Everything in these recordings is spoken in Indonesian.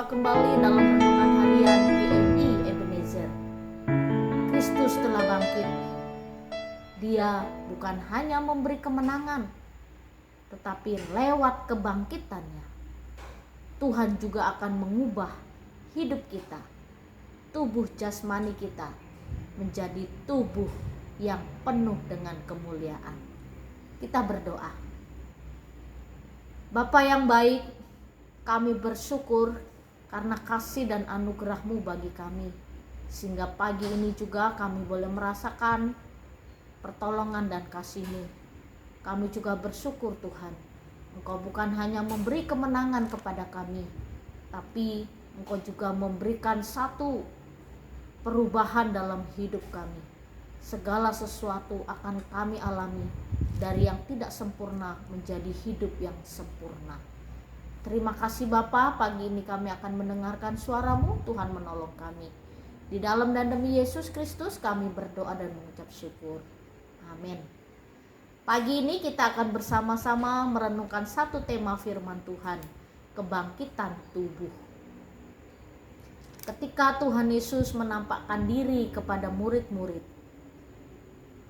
kembali dalam renungan harian GMI Ebenezer. Kristus telah bangkit. Dia bukan hanya memberi kemenangan, tetapi lewat kebangkitannya, Tuhan juga akan mengubah hidup kita, tubuh jasmani kita, menjadi tubuh yang penuh dengan kemuliaan. Kita berdoa. Bapa yang baik, kami bersyukur karena kasih dan anugerah-Mu bagi kami, sehingga pagi ini juga kami boleh merasakan pertolongan dan kasih-Mu. Kami juga bersyukur Tuhan, Engkau bukan hanya memberi kemenangan kepada kami, tapi Engkau juga memberikan satu perubahan dalam hidup kami. Segala sesuatu akan kami alami, dari yang tidak sempurna menjadi hidup yang sempurna. Terima kasih Bapa, pagi ini kami akan mendengarkan suara-Mu. Tuhan menolong kami. Di dalam dan demi Yesus Kristus kami berdoa dan mengucap syukur. Amin. Pagi ini kita akan bersama-sama merenungkan satu tema firman Tuhan, kebangkitan tubuh. Ketika Tuhan Yesus menampakkan diri kepada murid-murid,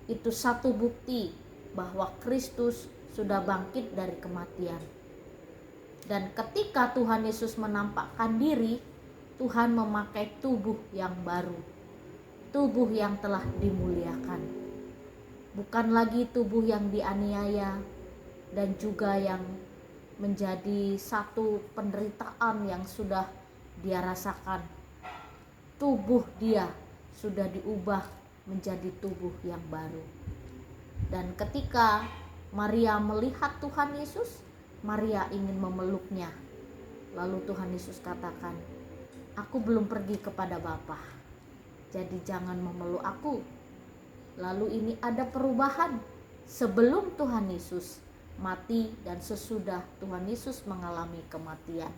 itu satu bukti bahwa Kristus sudah bangkit dari kematian. Dan ketika Tuhan Yesus menampakkan diri, Tuhan memakai tubuh yang baru, tubuh yang telah dimuliakan. Bukan lagi tubuh yang dianiaya dan juga yang menjadi satu penderitaan yang sudah dia rasakan. Tubuh dia sudah diubah menjadi tubuh yang baru. Dan ketika Maria melihat Tuhan Yesus, Maria ingin memeluknya. Lalu Tuhan Yesus katakan, "Aku belum pergi kepada Bapa, jadi jangan memeluk aku." Lalu ini ada perubahan sebelum Tuhan Yesus mati dan sesudah Tuhan Yesus mengalami kematian.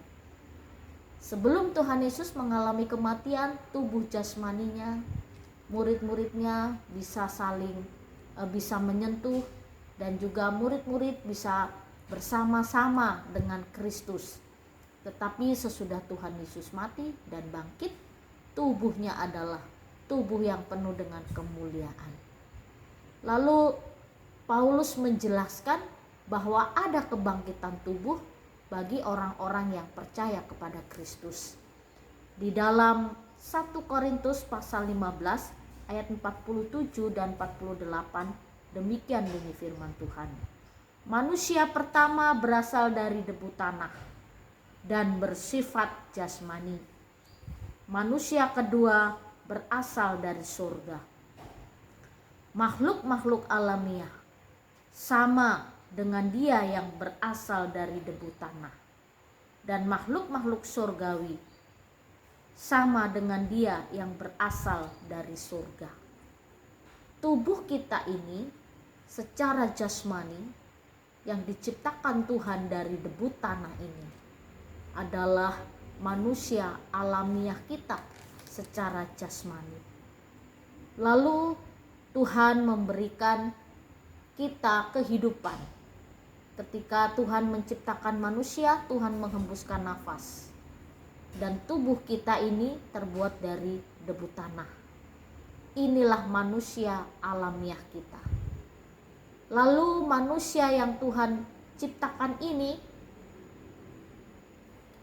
Sebelum Tuhan Yesus mengalami kematian, tubuh jasmaninya, murid-muridnya bisa bisa menyentuh, dan juga murid-murid bisa bersama-sama dengan Kristus. Tetapi sesudah Tuhan Yesus mati dan bangkit, tubuhnya adalah tubuh yang penuh dengan kemuliaan. Lalu Paulus menjelaskan bahwa ada kebangkitan tubuh bagi orang-orang yang percaya kepada Kristus. Di dalam 1 Korintus pasal 15 ayat 47 dan 48, demikian bunyi firman Tuhan. Manusia pertama berasal dari debu tanah dan bersifat jasmani. Manusia kedua berasal dari surga. Makhluk-makhluk alamiah sama dengan dia yang berasal dari debu tanah. Dan makhluk-makhluk surgawi sama dengan dia yang berasal dari surga. Tubuh kita ini secara jasmani yang diciptakan Tuhan dari debu tanah ini adalah manusia alamiah kita secara jasmani. Lalu Tuhan memberikan kita kehidupan. Ketika Tuhan menciptakan manusia, Tuhan menghembuskan nafas. Dan tubuh kita ini terbuat dari debu tanah. Inilah manusia alamiah kita. Lalu manusia yang Tuhan ciptakan ini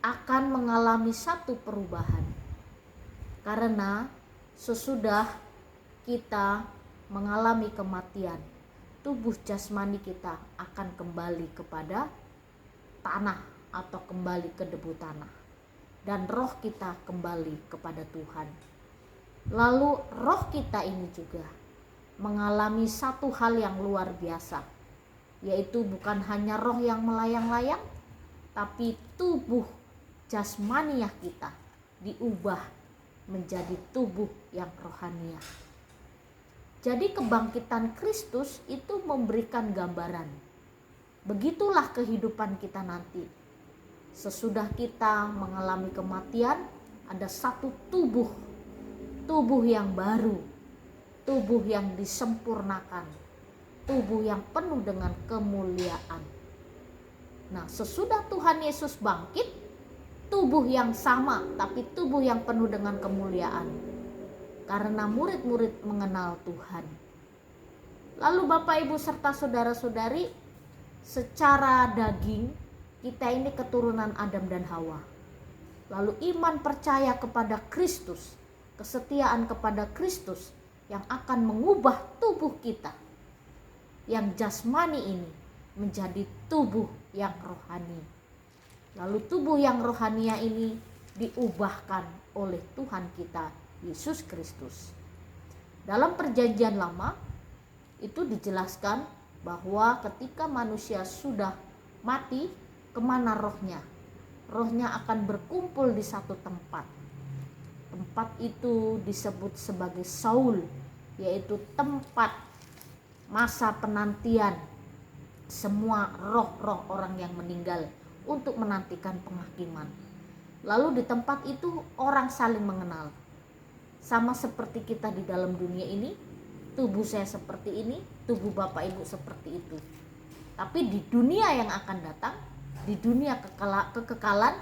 akan mengalami satu perubahan. Karena sesudah kita mengalami kematian, tubuh jasmani kita akan kembali kepada tanah atau kembali ke debu tanah. Dan roh kita kembali kepada Tuhan. Lalu roh kita ini juga mengalami satu hal yang luar biasa, yaitu bukan hanya roh yang melayang-layang, tapi tubuh jasmaniah kita diubah menjadi tubuh yang rohaniah. Jadi kebangkitan Kristus itu memberikan gambaran. Begitulah kehidupan kita nanti. Sesudah kita mengalami kematian, ada satu tubuh yang baru, tubuh yang disempurnakan, tubuh yang penuh dengan kemuliaan. Nah, sesudah Tuhan Yesus bangkit, tubuh yang sama, tapi tubuh yang penuh dengan kemuliaan. Karena murid-murid mengenal Tuhan. Lalu Bapak, Ibu, serta saudara-saudari, secara daging kita ini keturunan Adam dan Hawa. Lalu iman percaya kepada Kristus, kesetiaan kepada Kristus yang akan mengubah tubuh kita yang jasmani ini menjadi tubuh yang rohani. Lalu tubuh yang rohania ini diubahkan oleh Tuhan kita Yesus Kristus. Dalam perjanjian lama itu dijelaskan bahwa ketika manusia sudah mati, kemana rohnya? Rohnya akan berkumpul di satu tempat. Tempat itu disebut sebagai Saul, yaitu tempat masa penantian semua roh-roh orang yang meninggal untuk menantikan penghakiman. Lalu di tempat itu orang saling mengenal. Sama seperti kita di dalam dunia ini, tubuh saya seperti ini, tubuh Bapak Ibu seperti itu. Tapi di dunia yang akan datang, di dunia kekekalan,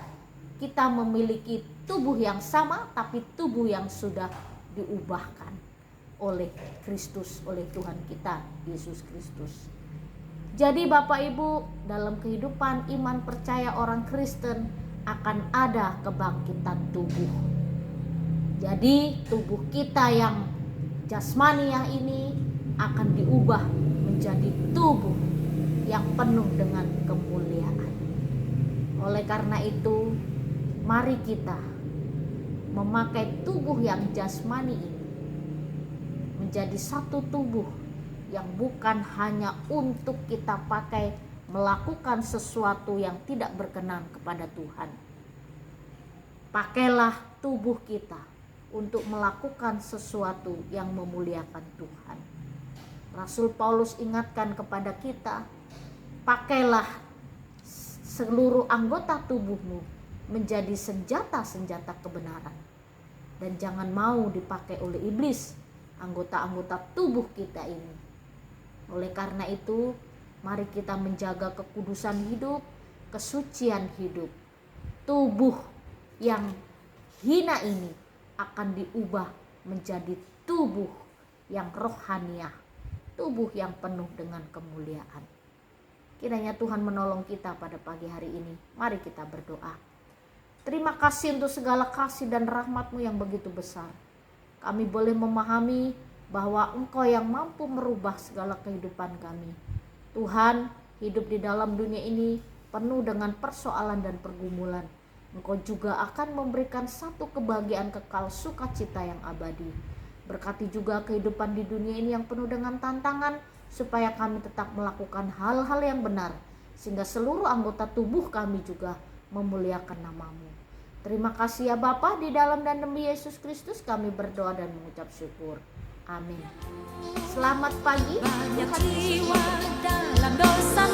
kita memiliki tubuh yang sama, tapi tubuh yang sudah diubahkan oleh Kristus, oleh Tuhan kita Yesus Kristus. Jadi Bapak Ibu, dalam kehidupan iman percaya orang Kristen akan ada kebangkitan tubuh. Jadi tubuh kita yang jasmania ini akan diubah menjadi tubuh yang penuh dengan kemuliaan. Oleh karena itu, mari kita memakai tubuh yang jasmani ini menjadi satu tubuh yang bukan hanya untuk kita pakai melakukan sesuatu yang tidak berkenan kepada Tuhan. Pakailah tubuh kita untuk melakukan sesuatu yang memuliakan Tuhan. Rasul Paulus ingatkan kepada kita, pakailah seluruh anggota tubuhmu menjadi senjata-senjata kebenaran. Dan jangan mau dipakai oleh iblis anggota-anggota tubuh kita ini. Oleh karena itu, mari kita menjaga kekudusan hidup, kesucian hidup. Tubuh yang hina ini akan diubah menjadi tubuh yang rohaniah, tubuh yang penuh dengan kemuliaan. Kiranya Tuhan menolong kita pada pagi hari ini. Mari kita berdoa. Terima kasih untuk segala kasih dan rahmat-Mu yang begitu besar. Kami boleh memahami bahwa Engkau yang mampu merubah segala kehidupan kami. Tuhan, hidup di dalam dunia ini penuh dengan persoalan dan pergumulan. Engkau juga akan memberikan satu kebahagiaan kekal, sukacita yang abadi. Berkati juga kehidupan di dunia ini yang penuh dengan tantangan, supaya kami tetap melakukan hal-hal yang benar, sehingga seluruh anggota tubuh kami juga memuliakan nama-Mu. Terima kasih ya Bapa, di dalam dan demi Yesus Kristus kami berdoa dan mengucap syukur. Amin. Selamat pagi. Banyak jiwa dalam dosa